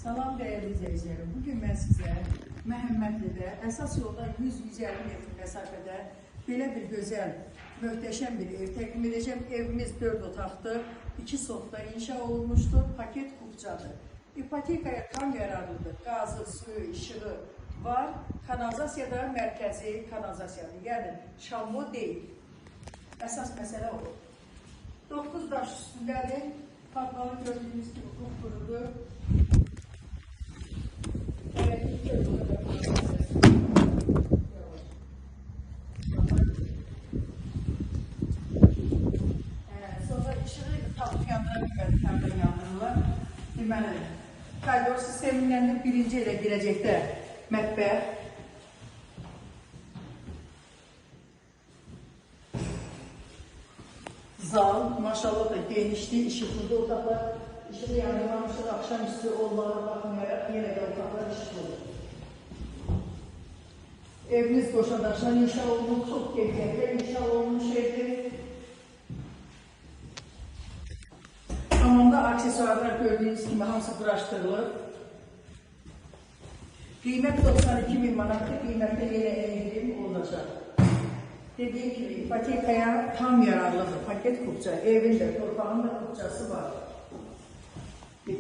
Salam değerli izleyicilerim. Bugün ben size Məhəmmədlidə əsas yolda 100-150 metr məsafədə belə bir gözəl, möhtəşəm bir ev təqdim edəcəm. Evimiz 4 otaqdır, 2 sotda inşa olunmuşdur, paket kupçadır. İpotekaya tam yararlıdır, qazı, suyu, işığı var. Kanalizasiya da mərkəzi kanalizasiyadır, yəni şambo deyil. Əsas məsələ olur. 9 daş üstündədir, patlalı gördüyünüz kimi kupqurudur. Sonra işığı tapıb yandıra bilmədik, həmdən yandırırlar. Deməli, koridor sistemindən də birinci ilə girəcəkdə mətbəx. Zal, maşallah da genişli, işıqlıdır otaqlar. İşığı yandırmamışdır, akşamüstü onlara baxmayaraq yenə də otaqlar işıqlıdır. Evimiz qoşadaşlar inşa olunmuş, çox qeydiyyətlə inşa olunmuş evdir. Hamamda aksesuarlar gördüğünüz gibi hamısı quraşdırılır. Qiymət 92.000 manatdır, qiymətdə yenə endirim olacaq. Dediğim gibi ipotekaya tam yararlıdır, paket kupça, evin de torpağın da kupçası var.